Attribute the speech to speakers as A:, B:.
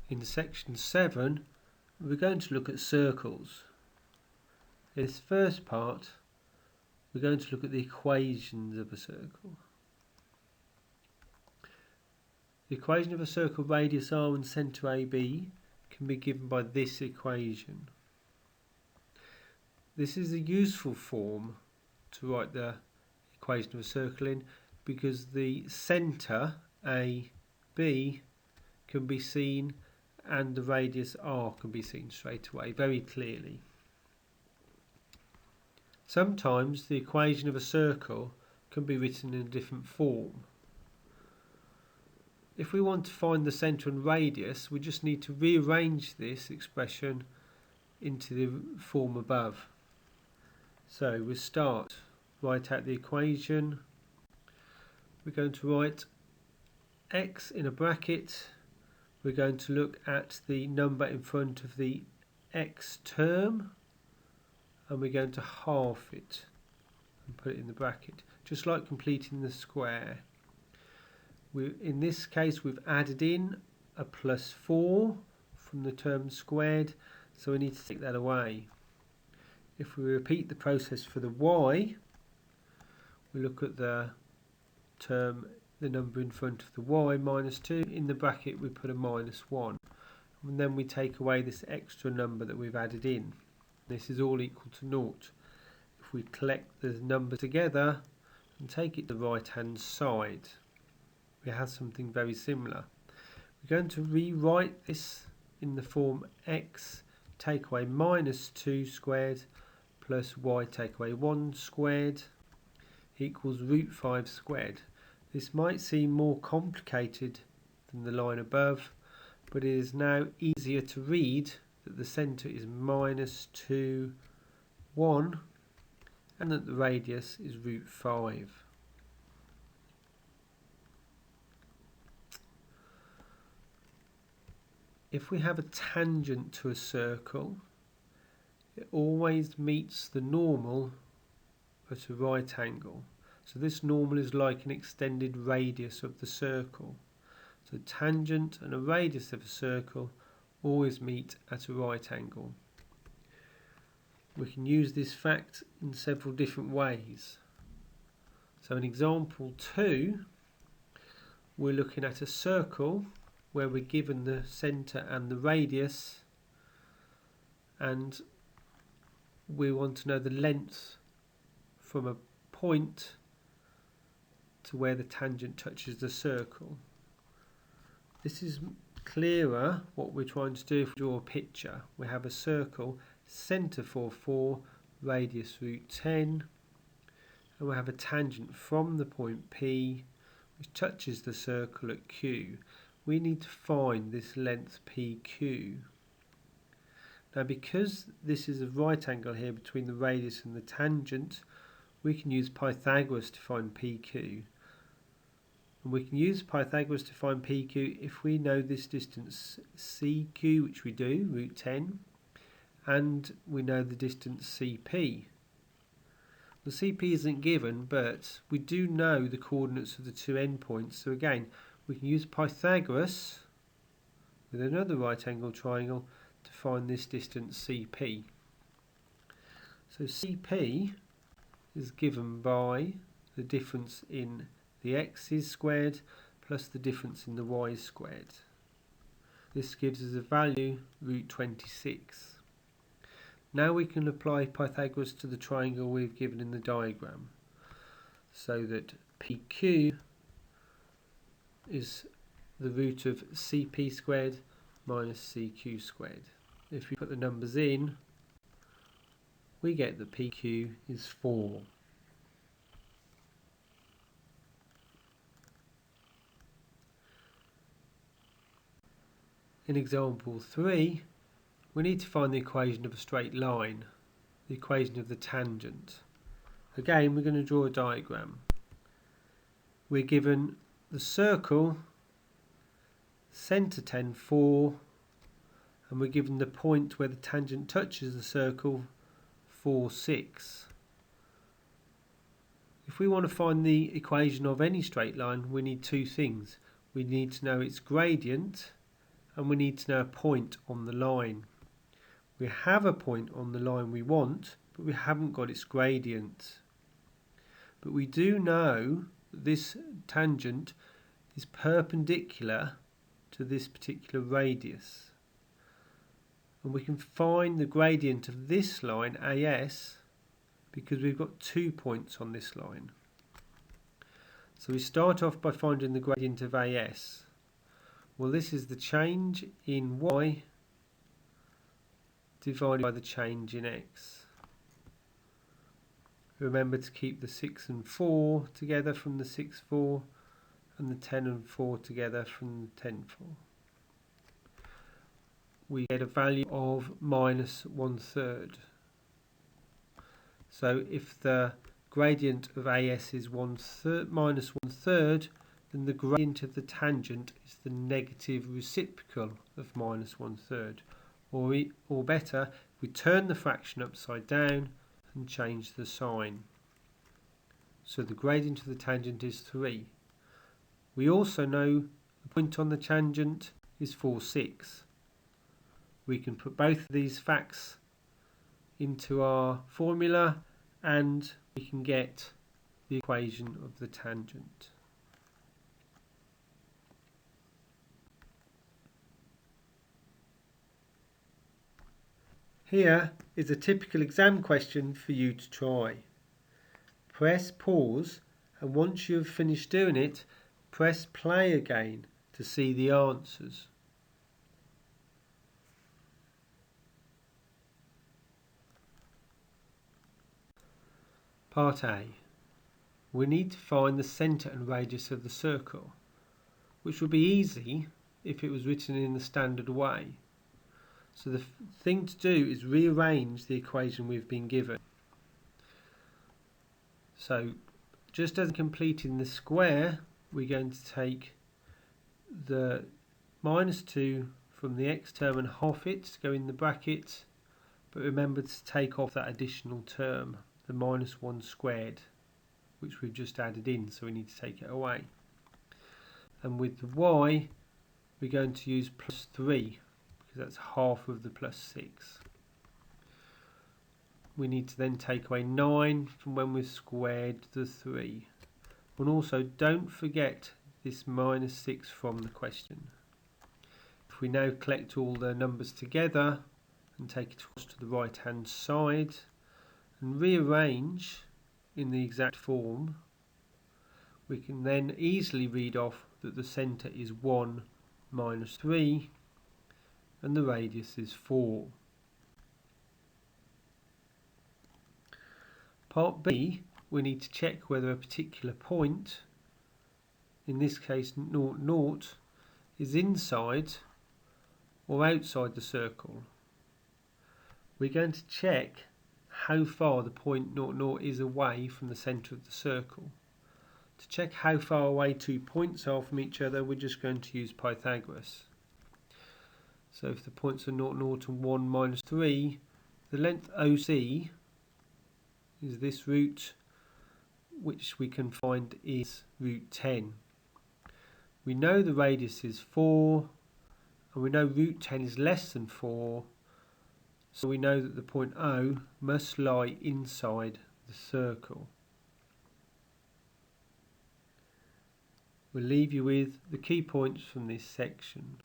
A: In section 7 we're going to look at circles. In this first part we're going to look at the equations of a circle. The equation of a circle radius r and centre AB can be given by this equation. This is a useful form to write the equation of a circle in because the centre AB can be seen and the radius r can be seen straight away very clearly. Sometimes the equation of a circle can be written in a different form. If we want to find the centre and radius, we just need to rearrange this expression into the form above. So we'll start, write out the equation. We're going to write x in a bracket. We're going to look at the number in front of the x term and we're going to half it and put it in the bracket, just like completing the square. In this case we've added in a plus 4 from the term squared, so we need to take that away. If we repeat the process for the y, we look at the term, the number in front of the y, minus 2. In the bracket we put a minus 1. And then we take away this extra number that we've added in. This is all equal to 0. If we collect the numbers together and take it to the right hand side, we have something very similar. We're going to rewrite this in the form x take away minus 2 squared plus y take away 1 squared equals root 5 squared. This might seem more complicated than the line above, but it is now easier to read that the centre is minus 2, 1 and that the radius is root 5. If we have a tangent to a circle, it always meets the normal at a right angle. So this normal is like an extended radius of the circle. So tangent and a radius of a circle always meet at a right angle. We can use this fact in several different ways. So in example 2, we're looking at a circle where we're given the centre and the radius, and we want to know the length from a point to where the tangent touches the circle. This is clearer what we're trying to do if we draw a picture. We have a circle, centre 4, radius root 10, and we have a tangent from the point P which touches the circle at Q. We need to find this length PQ. Now because this is a right angle here between the radius and the tangent, we can use Pythagoras to find PQ. And we can use Pythagoras to find PQ if we know this distance CQ, which we do, root 10, and we know the distance CP. The CP isn't given, but we do know the coordinates of the two endpoints, so again we can use Pythagoras with another right angle triangle to find this distance CP. So CP is given by the difference in the x's squared plus the difference in the y's squared. This gives us a value root 26. Now we can apply Pythagoras to the triangle we've given in the diagram, so that PQ is the root of CP squared minus CQ squared. If we put the numbers in, we get that PQ is 4. In example 3, we need to find the equation of a straight line, the equation of the tangent. Again, we're going to draw a diagram. We're given the circle, centre 10, 4, and we're given the point where the tangent touches the circle, 4, 6. If we want to find the equation of any straight line, we need two things. We need to know its gradient, and we need to know a point on the line. We have a point on the line we want, but we haven't got its gradient. But we do know that this tangent is perpendicular to this particular radius. And we can find the gradient of this line, AS, because we've got 2 points on this line. So we start off by finding the gradient of AS. Well, this is the change in y divided by the change in x. Remember to keep the 6 and 4 together from the 6, 4, and the 10 and 4 together from the 10, 4. We get a value of minus 1/3. So if the gradient of AS is minus 1/3, then the gradient of the tangent is the negative reciprocal of minus 1/3. Or better, we turn the fraction upside down and change the sign. So the gradient of the tangent is 3. We also know the point on the tangent is 4, 6. We can put both of these facts into our formula and we can get the equation of the tangent. Here is a typical exam question for you to try. Press pause, and once you have finished doing it, press play again to see the answers. Part A. We need to find the centre and radius of the circle, which would be easy if it was written in the standard way. So the thing to do is rearrange the equation we've been given. So just as completing the square, we're going to take the minus 2 from the x term and half it to go in the bracket, but remember to take off that additional term, the minus 1 squared, which we've just added in, so we need to take it away. And with the y, we're going to use plus 3, because that's half of the plus 6. We need to then take away 9 from when we've squared the 3. And also don't forget this minus 6 from the question. If we now collect all the numbers together and take it across to the right hand side and rearrange in the exact form, we can then easily read off that the centre is 1 minus 3 and the radius is 4. Part B, we need to check whether a particular point, in this case 0, 0, is inside or outside the circle. We're going to check how far the point 0, 0 is away from the centre of the circle. To check how far away 2 points are from each other, we're just going to use Pythagoras. So if the points are 0, 0 and 1 minus 3, the length OC is this root, which we can find is root 10. We know the radius is 4, and we know root 10 is less than 4, so we know that the point O must lie inside the circle. We'll leave you with the key points from this section.